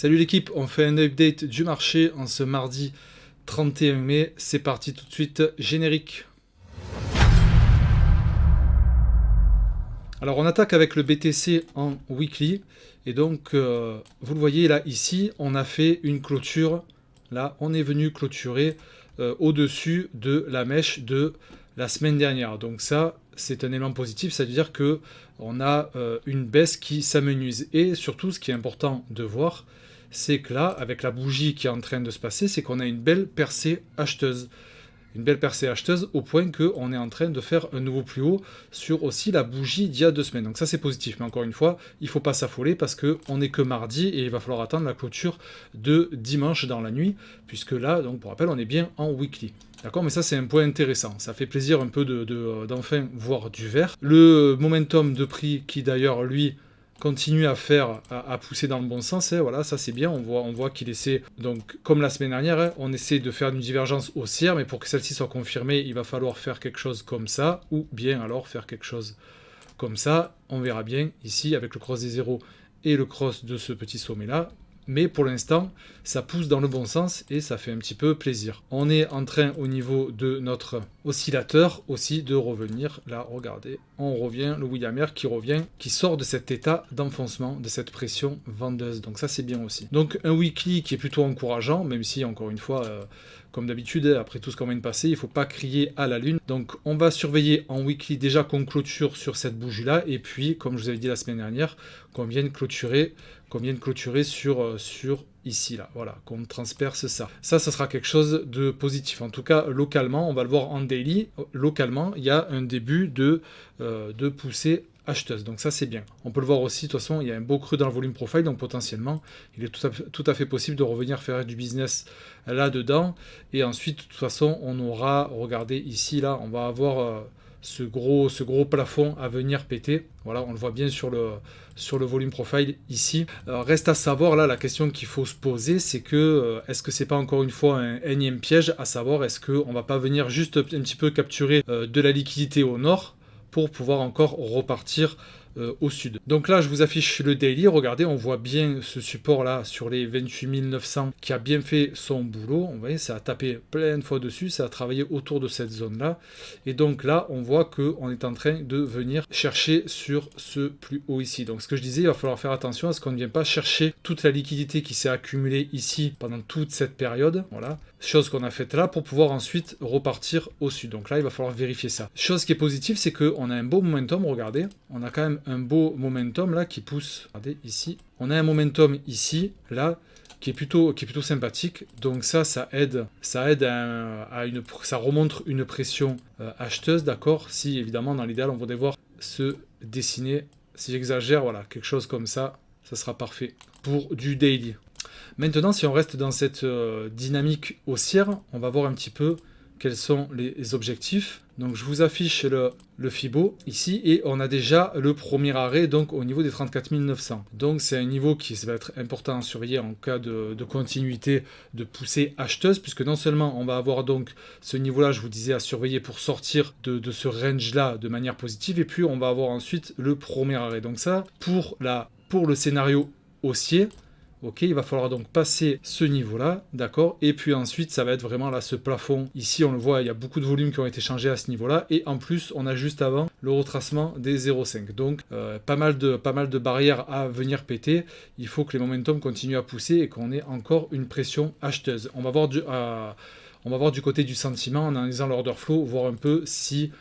Salut l'équipe, on fait un update du marché en ce mardi 31 mai. C'est parti tout de suite, générique. Alors on attaque avec le BTC en weekly. Et donc vous le voyez là ici, on a fait une clôture. Là on est venu clôturer au-dessus de la mèche de la semaine dernière. Donc ça c'est un élément positif, ça veut dire que on a une baisse qui s'amenuise. Et surtout ce qui est important de voir, c'est que là, avec la bougie qui est en train de se passer, c'est qu'on a une belle percée acheteuse. Une belle percée acheteuse au point qu'on est en train de faire un nouveau plus haut sur aussi la bougie d'il y a 2 semaines. Donc ça c'est positif, mais encore une fois, il ne faut pas s'affoler parce qu'on n'est que mardi et il va falloir attendre la clôture de dimanche dans la nuit, puisque là, donc pour rappel, on est bien en weekly. D'accord, mais ça c'est un point intéressant, ça fait plaisir un peu d'enfin voir du vert. Le momentum de prix qui d'ailleurs lui continue à pousser dans le bon sens, hein, voilà, ça c'est bien, on voit qu'il essaie, donc comme la semaine dernière, hein, on essaie de faire une divergence haussière, mais pour que celle-ci soit confirmée, il va falloir faire quelque chose comme ça, ou bien alors faire quelque chose comme ça, on verra bien ici avec le cross des zéros et le cross de ce petit sommet là. Mais pour l'instant, ça pousse dans le bon sens et ça fait un petit peu plaisir. On est en train au niveau de notre oscillateur aussi de revenir. Là, regardez, on revient, le William qui revient, qui sort de cet état d'enfoncement, de cette pression vendeuse. Donc ça, c'est bien aussi. Donc un weekly qui est plutôt encourageant, même si, encore une fois, comme d'habitude, après tout ce qu'on vient de passer, il ne faut pas crier à la lune. Donc on va surveiller en weekly déjà qu'on clôture sur cette bougie-là. Et puis, comme je vous avais dit la semaine dernière, qu'on vienne clôturer sur ici, là, voilà, qu'on transperce ça. Ça sera quelque chose de positif. En tout cas, localement, on va le voir en daily, localement, il y a un début de poussée acheteuse. Donc ça, c'est bien. On peut le voir aussi, de toute façon, il y a un beau creux dans le volume profile, donc potentiellement, il est tout à fait possible de revenir faire du business là-dedans. Et ensuite, de toute façon, on aura, regardez ici, là, on va avoir ce gros plafond à venir péter. Voilà, on le voit bien sur le volume profile ici. Reste à savoir, là, la question qu'il faut se poser, c'est que est-ce que c'est pas encore une fois un énième piège, à savoir est-ce qu'on va pas venir juste un petit peu capturer de la liquidité au nord pour pouvoir encore repartir au sud. Donc là, je vous affiche le daily. Regardez, on voit bien ce support là sur les 28 900 qui a bien fait son boulot. On voit, ça a tapé plein de fois dessus, ça a travaillé autour de cette zone là. Et donc là, on voit qu'on est en train de venir chercher sur ce plus haut ici. Donc ce que je disais, il va falloir faire attention à ce qu'on ne vienne pas chercher toute la liquidité qui s'est accumulée ici pendant toute cette période. Voilà. Chose qu'on a faite là pour pouvoir ensuite repartir au sud. Donc là, il va falloir vérifier ça. Chose qui est positive, c'est qu'on a un beau momentum, regardez. On a quand même un beau momentum là qui pousse. Regardez ici. On a un momentum ici, là, qui est plutôt sympathique. Donc ça aide ça remonte une pression acheteuse, d'accord. Si évidemment dans l'idéal on va devoir se dessiner, si j'exagère, voilà, quelque chose comme ça sera parfait pour du daily. Maintenant, si on reste dans cette dynamique haussière, on va voir un petit peu quels sont les objectifs. Donc je vous affiche le Fibo ici et on a déjà le premier arrêt donc au niveau des 34 900. Donc c'est un niveau qui va être important à surveiller en cas de continuité de poussée acheteuse, puisque non seulement on va avoir donc ce niveau-là, je vous disais, à surveiller pour sortir de ce range-là de manière positive, et puis on va avoir ensuite le premier arrêt. Donc ça, pour le scénario haussier, ok, il va falloir donc passer ce niveau-là, d'accord. Et puis ensuite, ça va être vraiment là ce plafond. Ici, on le voit, il y a beaucoup de volumes qui ont été changés à ce niveau-là. Et en plus, on a juste avant le retracement des 0,5. Donc, pas mal de barrières à venir péter. Il faut que les momentum continuent à pousser et qu'on ait encore une pression acheteuse. On va voir du côté du sentiment en analysant l'order flow, voir un peu si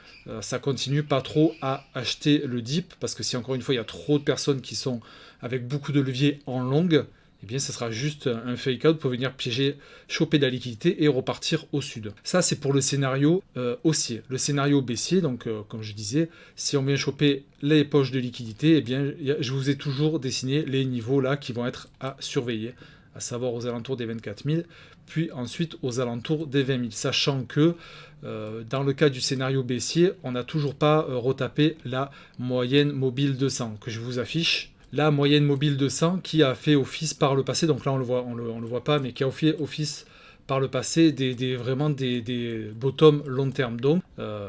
ça continue pas trop à acheter le dip. Parce que si encore une fois, il y a trop de personnes qui sont avec beaucoup de leviers en longue, eh bien, ce sera juste un fake out pour venir piéger, choper de la liquidité et repartir au sud. Ça, c'est pour le scénario haussier. Le scénario baissier, donc, comme je disais, si on vient choper les poches de liquidité, eh bien, je vous ai toujours dessiné les niveaux là qui vont être à surveiller, à savoir aux alentours des 24 000, puis ensuite aux alentours des 20 000, sachant que dans le cas du scénario baissier, on n'a toujours pas retapé la moyenne mobile 200 que je vous affiche. La moyenne mobile 200 qui a fait office par le passé, donc là on le voit pas, mais qui a fait office par le passé vraiment des bottoms long terme. Donc,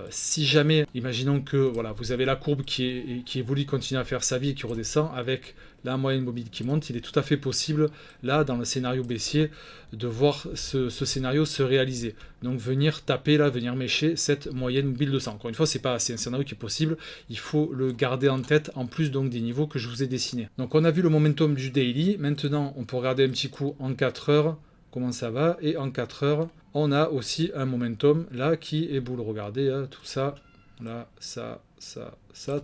si jamais, imaginons que voilà, vous avez la courbe qui évolue, continue à faire sa vie et qui redescend avec la moyenne mobile qui monte, il est tout à fait possible, là, dans le scénario baissier, de voir ce scénario se réaliser. Donc venir taper, là, venir mécher cette moyenne mobile 200. Encore une fois, c'est un scénario qui est possible, il faut le garder en tête, en plus donc des niveaux que je vous ai dessinés. Donc on a vu le momentum du daily, maintenant on peut regarder un petit coup en 4 heures, comment ça va, et en 4 heures, on a aussi un momentum, là, qui est boule. Regardez, hein, tout ça, là, ça,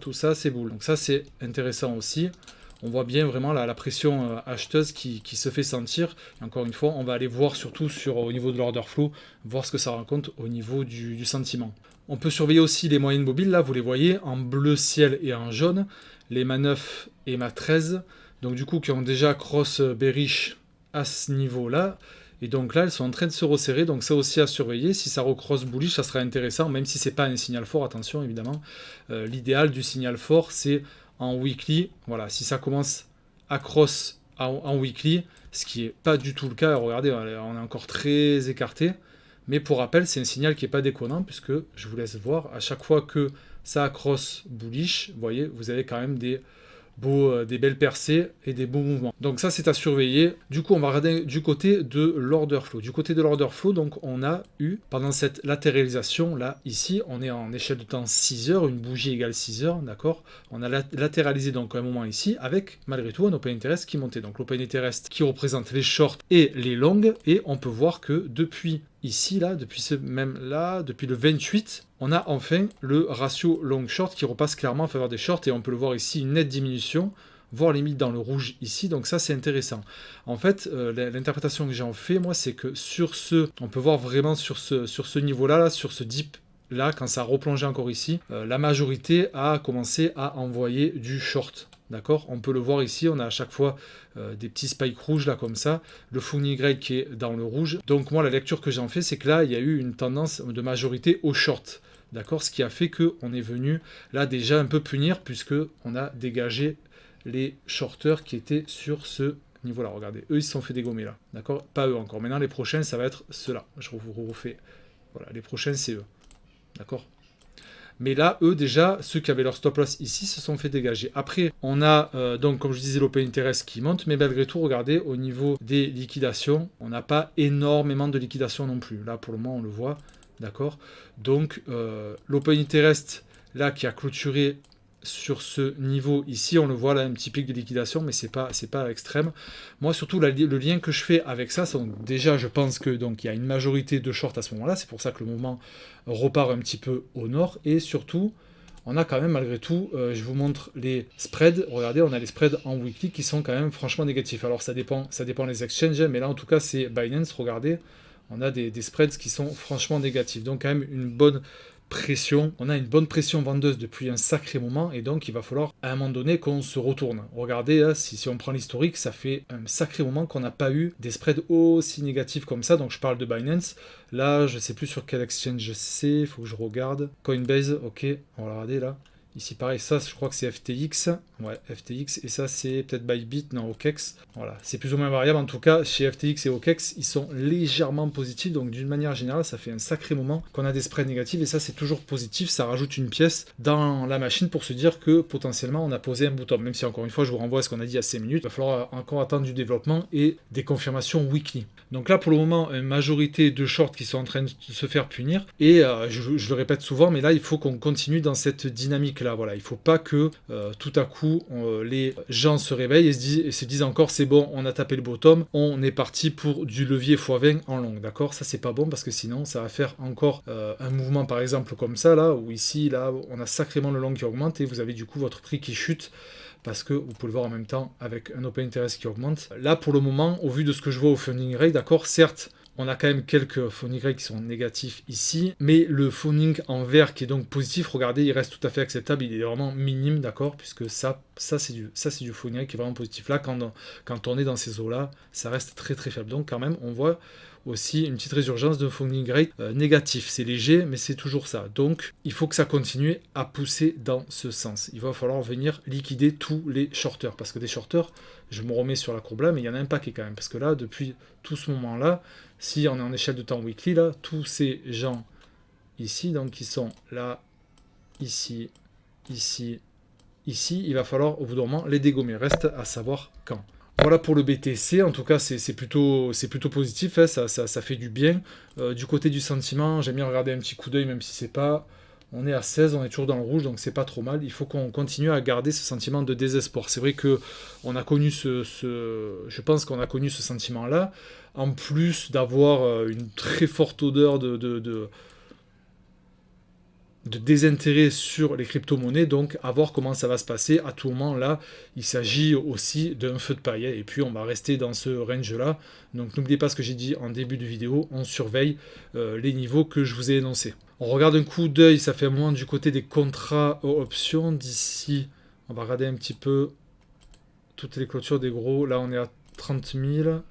tout ça, c'est boule. Donc ça, c'est intéressant aussi. On voit bien vraiment la pression acheteuse qui se fait sentir. Et encore une fois, on va aller voir surtout au niveau de l'order flow, voir ce que ça raconte au niveau du sentiment. On peut surveiller aussi les moyennes mobiles, là, vous les voyez, en bleu ciel et en jaune, les MA 9 et MA 13, donc du coup, qui ont déjà cross bearish à ce niveau-là. Et donc là, elles sont en train de se resserrer, donc ça aussi à surveiller. Si ça recross bullish, ça sera intéressant, même si c'est pas un signal fort, attention évidemment. L'idéal du signal fort, c'est en weekly. Voilà, si ça commence à cross en weekly, ce qui n'est pas du tout le cas, regardez, on est encore très écarté. Mais pour rappel, c'est un signal qui n'est pas déconnant, puisque je vous laisse voir, à chaque fois que ça cross bullish, vous voyez, vous avez quand même des belles percées et des beaux mouvements. Donc ça, c'est à surveiller. Du coup, on va regarder du côté de l'order flow. Du côté de l'order flow, donc on a eu, pendant cette latéralisation, là, ici, on est en échelle de temps 6 heures, une bougie égale 6 heures, d'accord. On a latéralisé donc un moment ici, avec, malgré tout, un open interest qui montait. Donc l'open interest qui représente les shorts et les longs, et on peut voir que depuis ici, là, depuis le 28, on a enfin le ratio long-short qui repasse clairement en faveur des shorts, et on peut le voir ici, une nette diminution, voire limite dans le rouge ici, donc ça c'est intéressant. En fait, l'interprétation que j'en fais, moi, c'est que on peut voir vraiment sur ce niveau-là, là, sur ce dip, là, quand ça a replongé encore ici, la majorité a commencé à envoyer du short. D'accord, on peut le voir ici, on a à chaque fois des petits spikes rouges là comme ça, le Fung Y qui est dans le rouge. Donc moi la lecture que j'en fais, c'est que là il y a eu une tendance de majorité au short. D'accord, ce qui a fait qu'on est venu là déjà un peu punir, puisque on a dégagé les shorters qui étaient sur ce niveau-là. Regardez, eux ils se sont fait dégommer là. D'accord, pas eux encore. Maintenant les prochains ça va être ceux-là. Je vous refais. Voilà, les prochains c'est eux. D'accord. Mais là, eux, déjà, ceux qui avaient leur stop loss ici se sont fait dégager. Après, on a, donc, comme je disais, l'open interest qui monte, mais malgré tout, regardez, au niveau des liquidations, on n'a pas énormément de liquidations non plus. Là, pour le moment, on le voit, d'accord. Donc, l'open interest, là, qui a clôturé sur ce niveau ici, on le voit là, un petit pic de liquidation, mais c'est pas extrême. Moi, surtout, le lien que je fais avec ça, c'est donc, déjà, je pense que donc il y a une majorité de shorts à ce moment-là, c'est pour ça que le mouvement repart un petit peu au nord, et surtout, on a quand même, malgré tout, je vous montre les spreads. Regardez, on a les spreads en weekly qui sont quand même franchement négatifs. Alors, ça dépend des exchanges, mais là, en tout cas, c'est Binance. Regardez, on a des spreads qui sont franchement négatifs. Donc, quand même, une bonne pression. On a une bonne pression vendeuse depuis un sacré moment, et donc il va falloir à un moment donné qu'on se retourne. Regardez, hein, si on prend l'historique, ça fait un sacré moment qu'on n'a pas eu des spreads aussi négatifs comme ça. Donc je parle de Binance. Là, je sais plus sur quel exchange c'est, il faut que je regarde. Coinbase, ok, on va regarder là. Ici, pareil, ça, je crois que c'est FTX. Ouais, FTX. Et ça, c'est peut-être Bybit, non, OKEx. Voilà, c'est plus ou moins variable. En tout cas, chez FTX et OKEx, ils sont légèrement positifs. Donc, d'une manière générale, ça fait un sacré moment qu'on a des spreads négatifs. Et ça, c'est toujours positif. Ça rajoute une pièce dans la machine pour se dire que, potentiellement, on a posé un bottom. Même si, encore une fois, je vous renvoie à ce qu'on a dit à 5 minutes. Il va falloir encore attendre du développement et des confirmations weekly. Donc là, pour le moment, une majorité de shorts qui sont en train de se faire punir. Et je le répète souvent, mais là, il faut qu'on continue dans cette dynamique-là. Voilà, il ne faut pas que tout à coup les gens se réveillent et se disent encore c'est bon, on a tapé le bottom, on est parti pour du levier x20 en long, d'accord. Ça c'est pas bon, parce que sinon ça va faire encore un mouvement par exemple comme ça là, où ici là on a sacrément le long qui augmente et vous avez du coup votre prix qui chute, parce que vous pouvez le voir en même temps avec un open interest qui augmente. Là pour le moment, au vu de ce que je vois au funding rate, d'accord, certes on a quand même quelques phoning rates qui sont négatifs ici, mais le phoning en vert qui est donc positif, regardez, il reste tout à fait acceptable, il est vraiment minime, d'accord, puisque ça, Ça, c'est du Fogna qui est vraiment positif. Là, quand on est dans ces eaux-là, ça reste très très faible. Donc quand même, on voit aussi une petite résurgence de Fogna Grey négatif. C'est léger, mais c'est toujours ça. Donc, il faut que ça continue à pousser dans ce sens. Il va falloir venir liquider tous les shorters. Parce que des shorters, je me remets sur la courbe là, mais il y en a un paquet quand même. Parce que là, depuis tout ce moment-là, si on est en échelle de temps weekly, là, tous ces gens ici, donc qui sont là, ici, ici, ici, il va falloir au bout d'un moment les dégommer. Reste à savoir quand. Voilà pour le BTC, en tout cas c'est plutôt positif, hein, ça fait du bien. Du côté du sentiment, j'aime bien regarder un petit coup d'œil, même si c'est pas... On est à 16, on est toujours dans le rouge, donc c'est pas trop mal. Il faut qu'on continue à garder ce sentiment de désespoir. C'est vrai que on a connu je pense qu'on a connu ce sentiment-là, en plus d'avoir une très forte odeur de désintérêt sur les crypto-monnaies, donc à voir comment ça va se passer. À tout moment, là, il s'agit aussi d'un feu de paille, et puis on va rester dans ce range-là. Donc n'oubliez pas ce que j'ai dit en début de vidéo, on surveille les niveaux que je vous ai énoncés. On regarde un coup d'œil, ça fait un moment du côté des contrats options. D'ici, on va regarder un petit peu toutes les clôtures des gros. Là, on est à 30 000,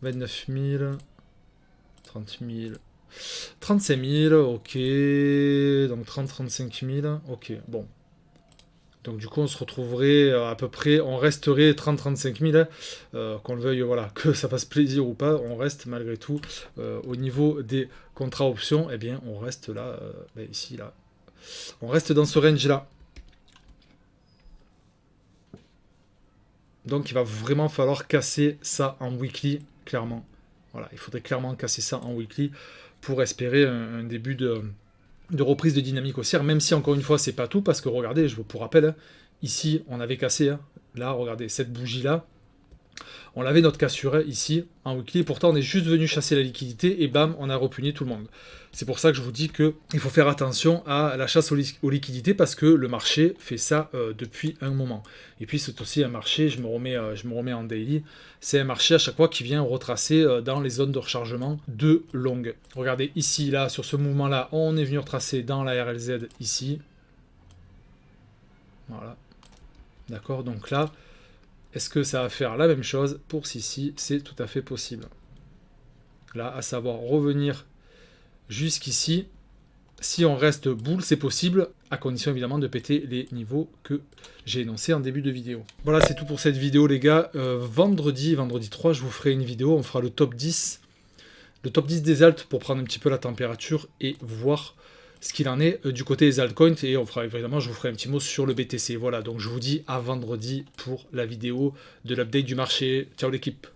29 000, 30 000... 35 000, ok, donc 30-35 000, ok, bon. Donc du coup on se retrouverait à peu près, on resterait 30-35 000, qu'on le veuille, voilà, que ça fasse plaisir ou pas, on reste malgré tout au niveau des contrats options, eh bien on reste là, ici, là. On reste dans ce range-là. Donc il va vraiment falloir casser ça en weekly, clairement. Voilà, il faudrait clairement casser ça en weekly pour espérer un début de reprise de dynamique haussière, même si encore une fois c'est pas tout, parce que regardez, pour rappel, hein, ici on avait cassé, hein, là regardez, cette bougie là, on avait notre cassure ici en weekly, et pourtant on est juste venu chasser la liquidité et bam, on a repugné tout le monde. C'est pour ça que je vous dis qu'il faut faire attention à la chasse aux liquidités, parce que le marché fait ça depuis un moment. Et puis c'est aussi un marché, je me remets en daily, c'est un marché à chaque fois qui vient retracer dans les zones de rechargement de longue. Regardez ici, là, sur ce mouvement-là, on est venu retracer dans la RLZ ici. Voilà. D'accord, donc là, est-ce que ça va faire la même chose pour Sissi? C'est tout à fait possible. Là, à savoir revenir jusqu'ici. Si on reste boule, c'est possible, à condition évidemment de péter les niveaux que j'ai énoncés en début de vidéo. Voilà, c'est tout pour cette vidéo les gars. Vendredi 3, je vous ferai une vidéo, on fera le top 10. Le top 10 des alts pour prendre un petit peu la température et voir ce qu'il en est du côté des altcoins. Et on fera évidemment, je vous ferai un petit mot sur le BTC. Voilà, donc je vous dis à vendredi pour la vidéo de l'update du marché. Ciao l'équipe.